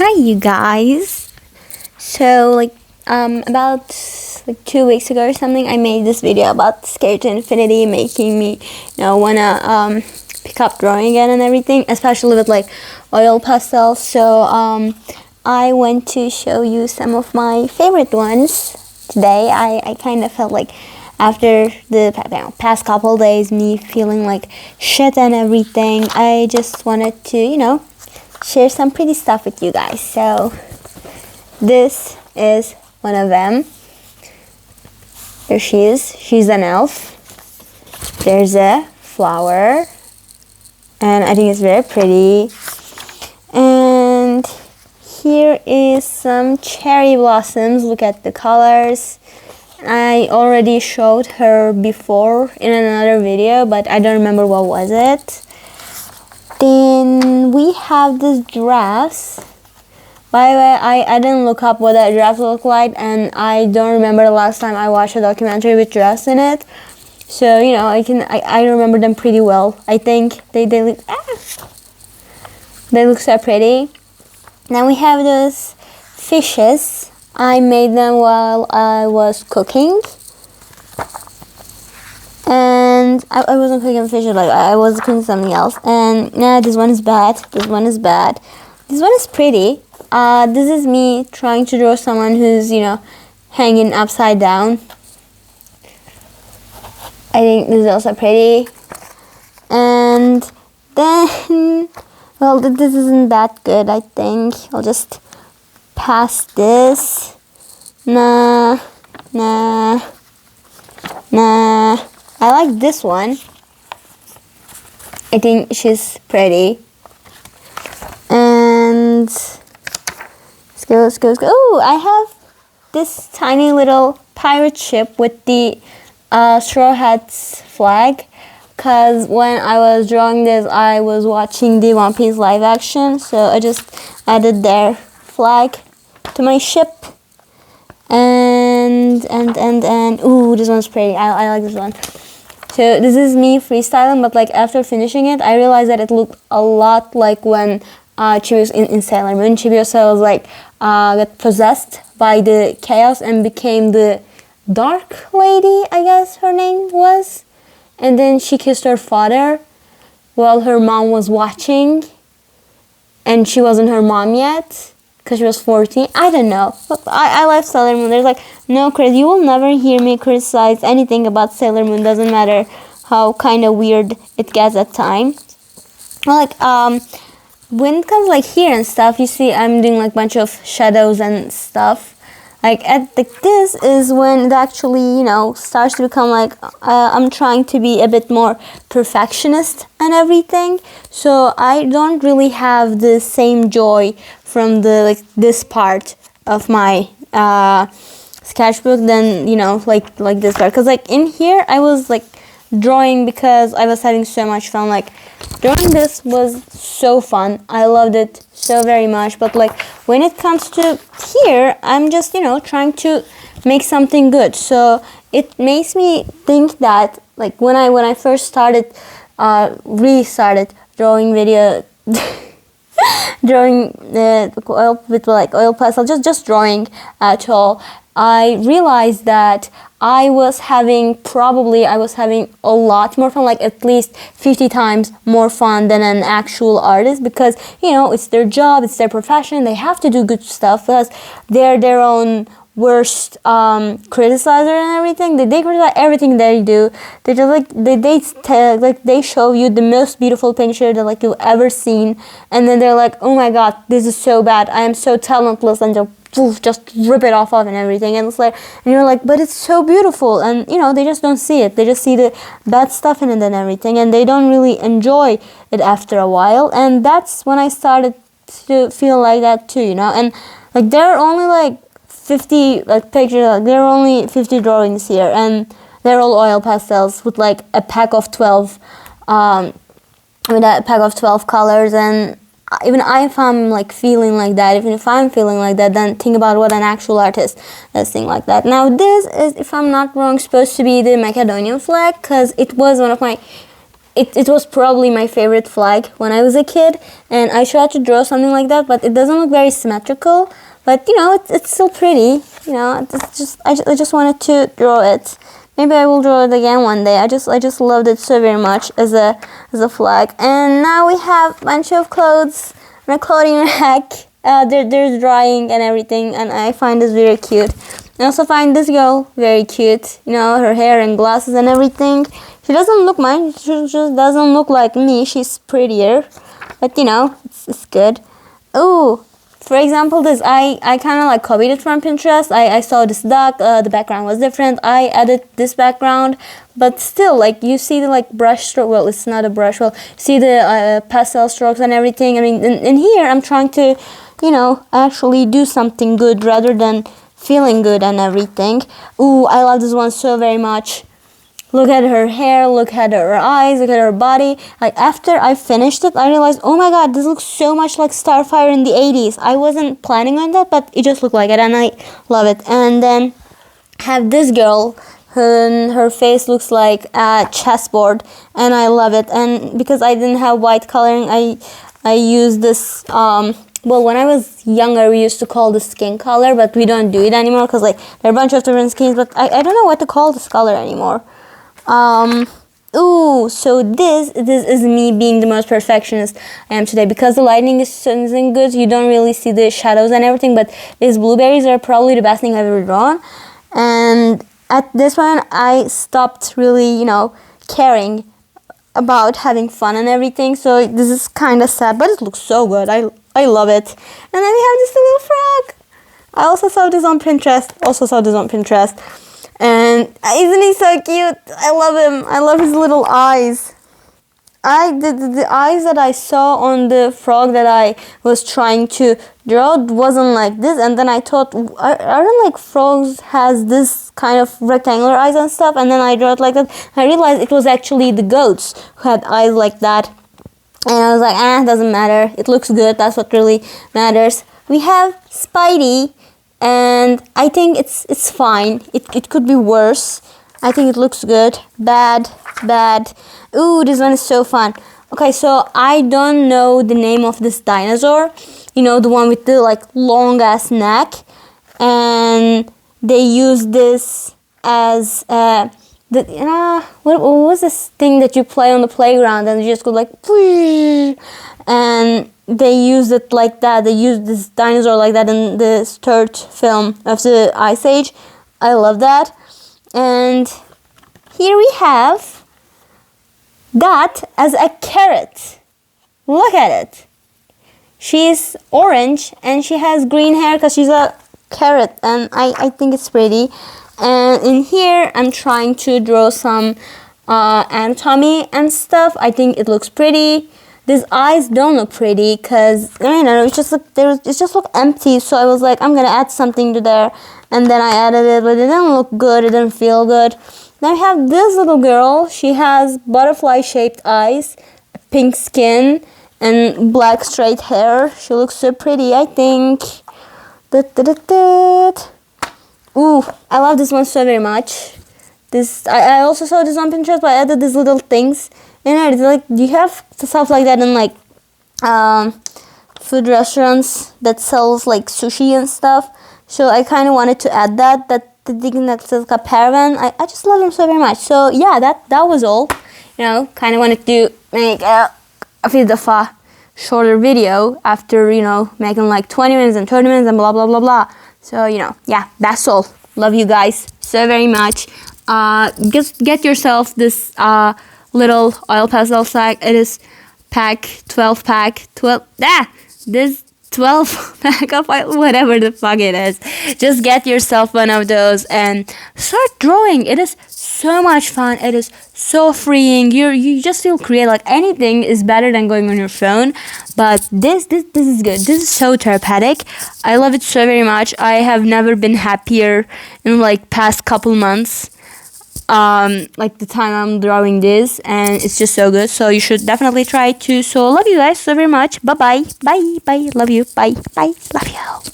Hi you guys. So about 2 weeks ago or something, I made this video about Scared to Infinity, making me wanna pick up drawing again and everything, especially with oil pastels. So I want to show you some of my favorite ones today. I kind of felt like after the past couple days, me feeling like shit and everything, I just wanted to share some pretty stuff with you guys. So this is one of them. There she is. She's an elf. There's a flower, and I think it's very pretty. And here is some cherry blossoms. Look at the colors. I already showed her before in another video, but I don't remember what was it. Then we have this giraffes. By the way, I didn't look up what that giraffe looked like, and I don't remember the last time I watched a documentary with giraffes in it. So I remember them pretty well. I think they look so pretty. Now we have those fishes. I made them while I was cooking. And I wasn't cooking fish, I was cooking something else. And this one is bad. This one is bad. This one is pretty. This is me trying to draw someone who's, hanging upside down. I think this is also pretty. And then, well, this isn't that good, I think. I'll just pass this. Nah. I like this one. I think she's pretty. And let's go. Oh, I have this tiny little pirate ship with the Straw Hats flag. Because when I was drawing this, I was watching the One Piece live action. So I just added their flag to my ship. And ooh, this one's pretty. I like this one. So this is me freestyling, but after finishing it, I realized that it looked a lot like when Chibiusa in Sailor Moon. Chibiusa was got possessed by the chaos and became the Dark Lady, I guess her name was. And then she kissed her father while her mom was watching, and she wasn't her mom yet because she was 14. I don't know. I love Sailor Moon. There's no credit. You will never hear me criticize anything about Sailor Moon. Doesn't matter how kind of weird it gets at times. When it comes here and stuff, you see I'm doing bunch of shadows and stuff. This is when it actually starts to become I'm trying to be a bit more perfectionist and everything. So I don't really have the same joy from the this part of my sketchbook than this part, because in here I was drawing because I was having so much fun. Drawing this was so fun. I loved it so very much. But when it comes to here, I'm just trying to make something good. So it makes me think that when I first started restarted drawing video drawing with oil pastel, just drawing at all, I realized that I was having a lot more fun, at least 50 times more fun than an actual artist, because it's their job, it's their profession, they have to do good stuff, because they're their own worst criticizer and everything. They criticize everything they do. They just they show you the most beautiful picture that you've ever seen, and then they're like, oh my god, this is so bad, I am so talentless, and just rip it off and everything, and and you're like, but it's so beautiful, and they just don't see it. They just see the bad stuff in it and everything, and they don't really enjoy it after a while. And that's when I started to feel like that too, and there are only 50 pictures, there are only 50 drawings here, and they're all oil pastels with a pack of 12 colors. And even if I'm feeling like that, even if I'm feeling like that, then think about what an actual artist does think like that. Now this is, if I'm not wrong, supposed to be the Macedonian flag, because it was one of my it was probably my favorite flag when I was a kid, and I tried to draw something like that, but it doesn't look very symmetrical. But you know, it's still pretty. You know, I just wanted to draw it. Maybe I will draw it again one day. I just loved it so very much as a flag. And now we have a bunch of clothes in a clothing rack. There's drying and everything, and I find this very cute. I also find this girl very cute. You know, her hair and glasses and everything. She doesn't look mine. She just doesn't look like me. She's prettier, but you know, it's good. Oh, for example, this I kind of like copied it from Pinterest. I saw this duck. The background was different. I added this background, but still, like you see the like brush stroke. Well, it's not a brush. Well, see the pastel strokes and everything. I mean, in here, I'm trying to, you know, actually do something good rather than feeling good and everything. Ooh, I love this one so very much. Look at her hair, look at her eyes, look at her body. Like after I finished it, I realized, oh my god, this looks so much like Starfire in the 80s. I wasn't planning on that, but it just looked like it, and I love it. And then have this girl, her face looks like a chessboard, and I love it. And because I didn't have white coloring, I used this, well, when I was younger, we used to call this skin color, but we don't do it anymore because like there are a bunch of different skins, but I don't know what to call this color anymore. Ooh, so this is me being the most perfectionist I am today, because the lighting isn't good. You don't really see the shadows and everything, but these blueberries are probably the best thing I've ever drawn. And at this point, I stopped really, you know, caring about having fun and everything. So this is kind of sad, but it looks so good. I love it. And then we have this little frog. I also saw this on Pinterest. And isn't he so cute? I love him. I love his little eyes. The eyes that I saw on the frog that I was trying to draw wasn't like this. And then I thought, aren't like frogs has this kind of rectangular eyes and stuff? And then I drew it like that. I realized it was actually the goats who had eyes like that. And I was like, doesn't matter. It looks good. That's what really matters. We have Spidey. And I think it's fine. It could be worse. I think it looks good. Bad. Ooh, this one is so fun. Okay, so I don't know the name of this dinosaur. You know, the one with the like long ass neck. And they use this as what was this thing that you play on the playground and you just go like, and they used it like that. They used this dinosaur like that in the third film of the Ice Age. I love that. And here we have that as a carrot. Look at it. She's orange and she has green hair because she's a carrot, and I think it's pretty. And in here I'm trying to draw some anatomy and stuff. I think it looks pretty. These eyes don't look pretty because I don't know, it just look empty. So I was like, I'm gonna add something to there, and then I added it, but it didn't look good. It didn't feel good. Then I have this little girl. She has butterfly-shaped eyes, pink skin, and black straight hair. She looks so pretty, I think. Ooh, I love this one so very much. This I also saw this on Pinterest, but I added these little things. And like, do you have stuff like that in like food restaurants that sells like sushi and stuff? So I kind of wanted to add that the thing that says like a paravan. I just love them so very much. So yeah, that was all. You know, kind of wanted to make a bit of a shorter video after, you know, making like 20 minutes and 30 minutes and blah blah blah blah. So, you know, yeah, that's all. Love you guys so very much. Just get yourself this little oil pastel sack. It is this 12 pack of oil, whatever the fuck it is. Just get yourself one of those and start drawing. It is so much fun. It is so freeing. You just feel creative. Like anything is better than going on your phone, but this is good. This is so therapeutic. I love it so very much. I have never been happier in like past couple months. Like the time I'm drawing this, and it's just so good. So you should definitely try it too. So love you guys so very much. Bye. Love you. Bye. Love you.